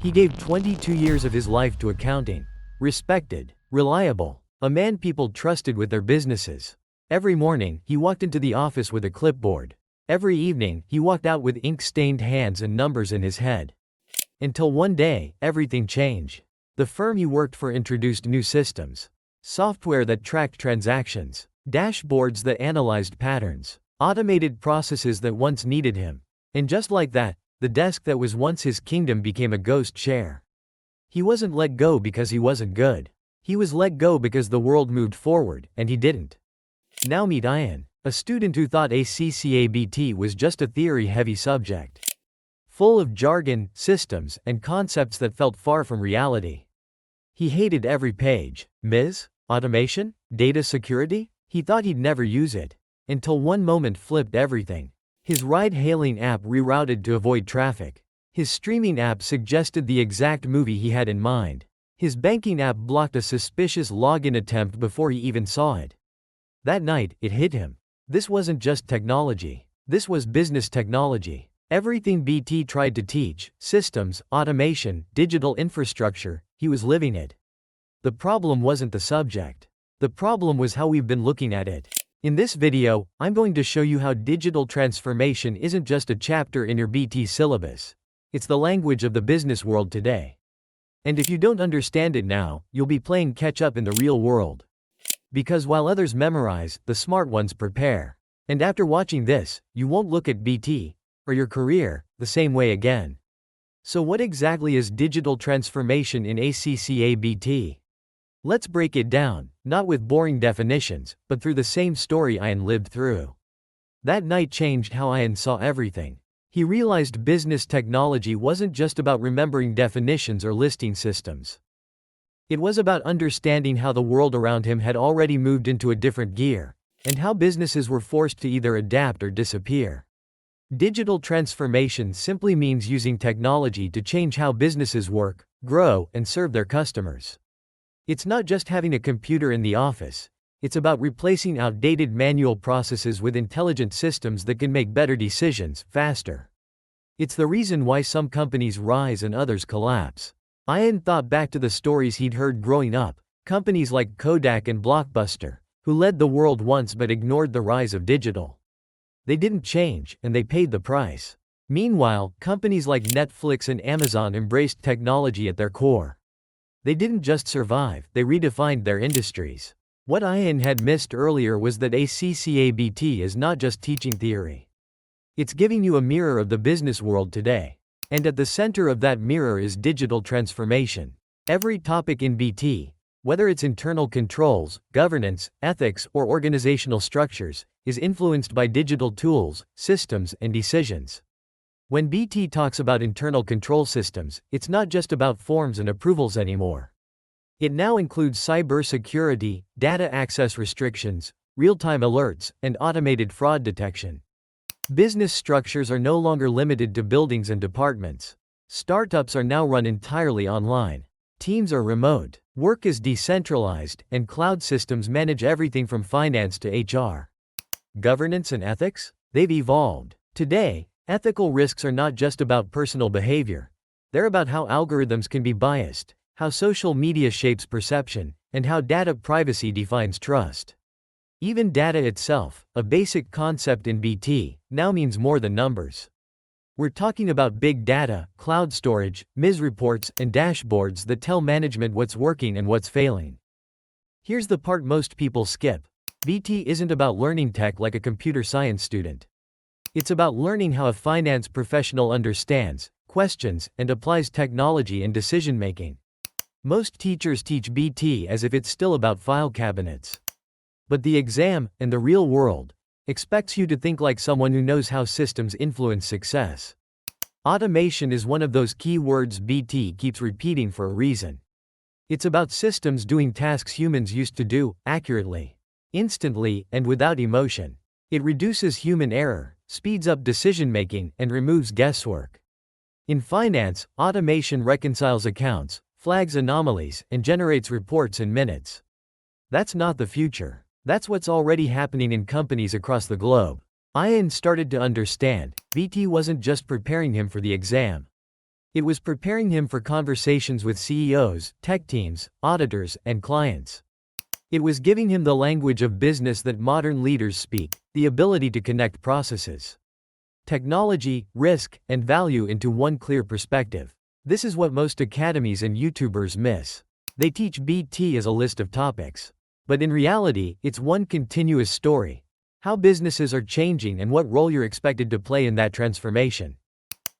He gave 22 years of his life to accounting. Respected, reliable, a man people trusted with their businesses. Every morning, he walked into the office with a clipboard. Every evening, he walked out with ink-stained hands and numbers in his head. Until one day, everything changed. The firm he worked for introduced new systems. Software that tracked transactions. Dashboards that analyzed patterns. Automated processes that once needed him. And just like that, the desk that was once his kingdom became a ghost chair. He wasn't let go because he wasn't good. He was let go because the world moved forward, and he didn't. Now meet Ian, a student who thought ACCA BT was just a theory-heavy subject. Full of jargon, systems, and concepts that felt far from reality. He hated every page. Ms. Automation? Data security? He thought he'd never use it. Until one moment flipped everything. His ride-hailing app rerouted to avoid traffic. His streaming app suggested the exact movie he had in mind. His banking app blocked a suspicious login attempt before he even saw it. That night, it hit him. This wasn't just technology. This was business technology. Everything BT tried to teach, systems, automation, digital infrastructure, he was living it. The problem wasn't the subject. The problem was how we've been looking at it. In this video, I'm going to show you how digital transformation isn't just a chapter in your BT syllabus. It's the language of the business world today. And if you don't understand it now, you'll be playing catch-up in the real world. Because while others memorize, the smart ones prepare. And after watching this, you won't look at BT, or your career, the same way again. So what exactly is digital transformation in ACCA BT? Let's break it down, not with boring definitions, but through the same story Ian lived through. That night changed how Ian saw everything. He realized business technology wasn't just about remembering definitions or listing systems. It was about understanding how the world around him had already moved into a different gear, and how businesses were forced to either adapt or disappear. Digital transformation simply means using technology to change how businesses work, grow, and serve their customers. It's not just having a computer in the office. It's about replacing outdated manual processes with intelligent systems that can make better decisions, faster. It's the reason why some companies rise and others collapse. Ian thought back to the stories he'd heard growing up, companies like Kodak and Blockbuster, who led the world once but ignored the rise of digital. They didn't change, and they paid the price. Meanwhile, companies like Netflix and Amazon embraced technology at their core. They didn't just survive, they redefined their industries. What Ian had missed earlier was that ACCA BT is not just teaching theory. It's giving you a mirror of the business world today. And at the center of that mirror is digital transformation. Every topic in BT, whether it's internal controls, governance, ethics, or organizational structures, is influenced by digital tools, systems, and decisions. When BT talks about internal control systems, it's not just about forms and approvals anymore. It now includes cybersecurity, data access restrictions, real-time alerts, and automated fraud detection. Business structures are no longer limited to buildings and departments. Startups are now run entirely online. Teams are remote, work is decentralized, and cloud systems manage everything from finance to HR. Governance and ethics? They've evolved. Today, ethical risks are not just about personal behavior. They're about how algorithms can be biased, how social media shapes perception, and how data privacy defines trust. Even data itself, a basic concept in BT, now means more than numbers. We're talking about big data, cloud storage, MIS reports, and dashboards that tell management what's working and what's failing. Here's the part most people skip. BT isn't about learning tech like a computer science student. It's about learning how a finance professional understands, questions, and applies technology in decision-making. Most teachers teach BT as if it's still about file cabinets. But the exam, and the real world, expects you to think like someone who knows how systems influence success. Automation is one of those key words BT keeps repeating for a reason. It's about systems doing tasks humans used to do, accurately, instantly, and without emotion. It reduces human error, speeds up decision-making, and removes guesswork. In finance, automation reconciles accounts, flags anomalies, and generates reports in minutes. That's not the future. That's what's already happening in companies across the globe. Ian started to understand, BT wasn't just preparing him for the exam. It was preparing him for conversations with CEOs, tech teams, auditors, and clients. It was giving him the language of business that modern leaders speak, the ability to connect processes, technology, risk, and value into one clear perspective. This is what most academies and YouTubers miss. They teach BT as a list of topics. But in reality, it's one continuous story. How businesses are changing and what role you're expected to play in that transformation.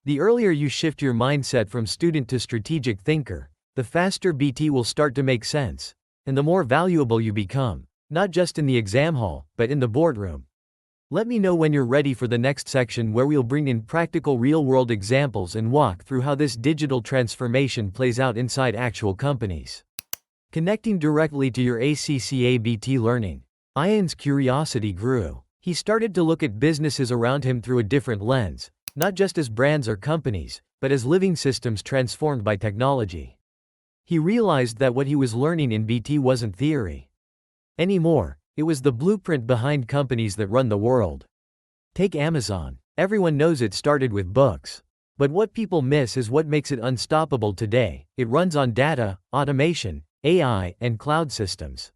The earlier you shift your mindset from student to strategic thinker, the faster BT will start to make sense, and the more valuable you become, not just in the exam hall, but in the boardroom. Let me know when you're ready for the next section where we'll bring in practical real-world examples and walk through how this digital transformation plays out inside actual companies. Connecting directly to your ACCA BT learning, Ian's curiosity grew. He started to look at businesses around him through a different lens, not just as brands or companies, but as living systems transformed by technology. He realized that what he was learning in BT wasn't theory anymore. It was the blueprint behind companies that run the world. Take Amazon. Everyone knows it started with books. But what people miss is what makes it unstoppable today. It runs on data, automation, AI, and cloud systems.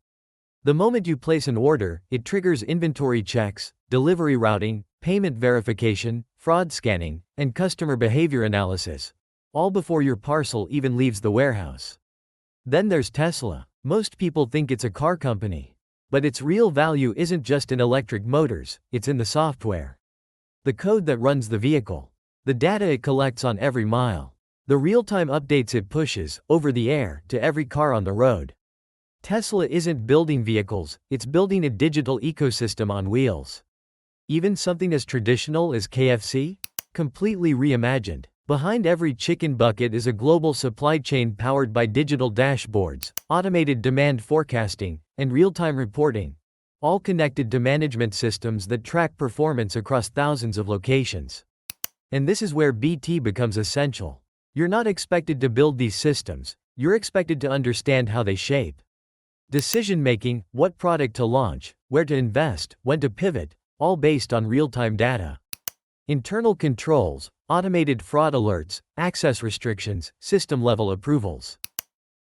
The moment you place an order, it triggers inventory checks, delivery routing, payment verification, fraud scanning, and customer behavior analysis, all before your parcel even leaves the warehouse. Then there's Tesla. Most people think it's a car company. But its real value isn't just in electric motors, it's in the software. The code that runs the vehicle. The data it collects on every mile. The real-time updates it pushes, over the air, to every car on the road. Tesla isn't building vehicles, it's building a digital ecosystem on wheels. Even something as traditional as KFC? Completely reimagined. Behind every chicken bucket is a global supply chain powered by digital dashboards, automated demand forecasting, and real-time reporting, all connected to management systems that track performance across thousands of locations. And this is where BT becomes essential. You're not expected to build these systems, you're expected to understand how they shape decision-making, what product to launch, where to invest, when to pivot, all based on real-time data. Internal controls, automated fraud alerts, access restrictions, system-level approvals.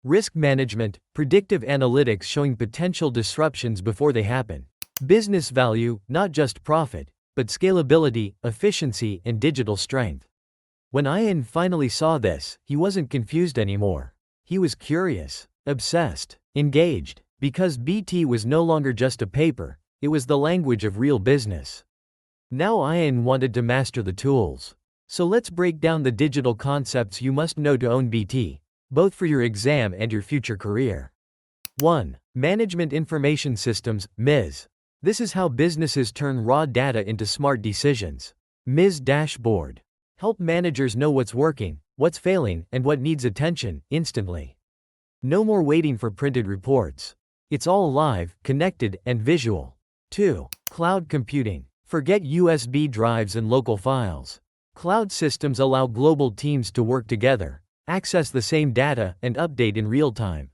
Risk management, predictive analytics showing potential disruptions before they happen. Business value, not just profit, but scalability, efficiency, and digital strength. When Ian finally saw this, he wasn't confused anymore. He was curious, obsessed, engaged, because BT was no longer just a paper, it was the language of real business. Now Ian wanted to master the tools. So let's break down the digital concepts you must know to own BT, both for your exam and your future career. 1. Management Information Systems, MIS. This is how businesses turn raw data into smart decisions. MIS Dashboard. Help managers know what's working, what's failing, and what needs attention, instantly. No more waiting for printed reports. It's all live, connected, and visual. 2. Cloud computing. Forget USB drives and local files. Cloud systems allow global teams to work together, access the same data, and update in real time.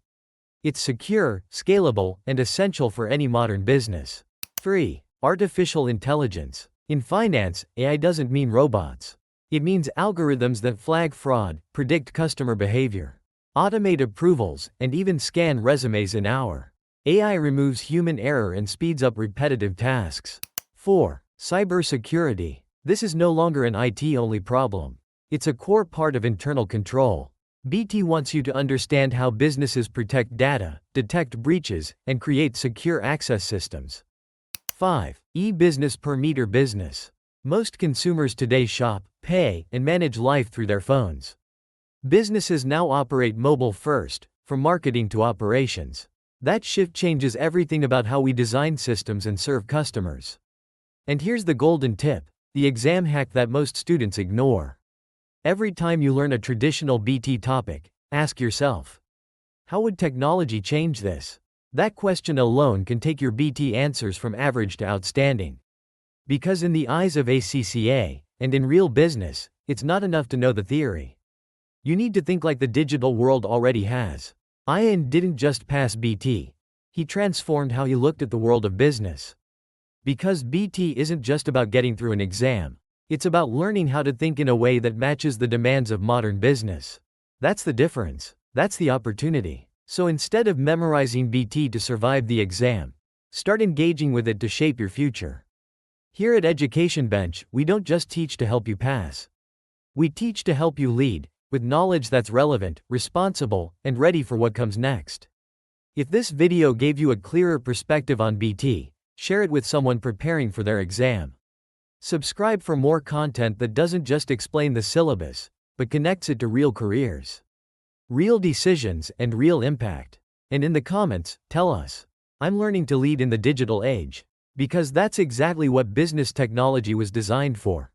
It's secure, scalable, and essential for any modern business. 3. Artificial intelligence. In finance, AI doesn't mean robots. It means algorithms that flag fraud, predict customer behavior, automate approvals, and even scan resumes in hours. AI removes human error and speeds up repetitive tasks. 4. Cybersecurity. This is no longer an IT-only problem. It's a core part of internal control. BT wants you to understand how businesses protect data, detect breaches, and create secure access systems. 5. E-business per meter business. Most consumers today shop, pay, and manage life through their phones. Businesses now operate mobile first, from marketing to operations. That shift changes everything about how we design systems and serve customers. And here's the golden tip, the exam hack that most students ignore. Every time you learn a traditional BT topic, ask yourself, how would technology change this? That question alone can take your BT answers from average to outstanding. Because in the eyes of ACCA, and in real business, it's not enough to know the theory. You need to think like the digital world already has. Ian didn't just pass BT. He transformed how he looked at the world of business. Because BT isn't just about getting through an exam. It's about learning how to think in a way that matches the demands of modern business. That's the difference. That's the opportunity. So instead of memorizing BT to survive the exam, start engaging with it to shape your future. Here at Education Bench, we don't just teach to help you pass. We teach to help you lead, with knowledge that's relevant, responsible, and ready for what comes next. If this video gave you a clearer perspective on BT, share it with someone preparing for their exam. Subscribe for more content that doesn't just explain the syllabus, but connects it to real careers, real decisions, and real impact. And in the comments, tell us, I'm learning to lead in the digital age. Because that's exactly what business technology was designed for.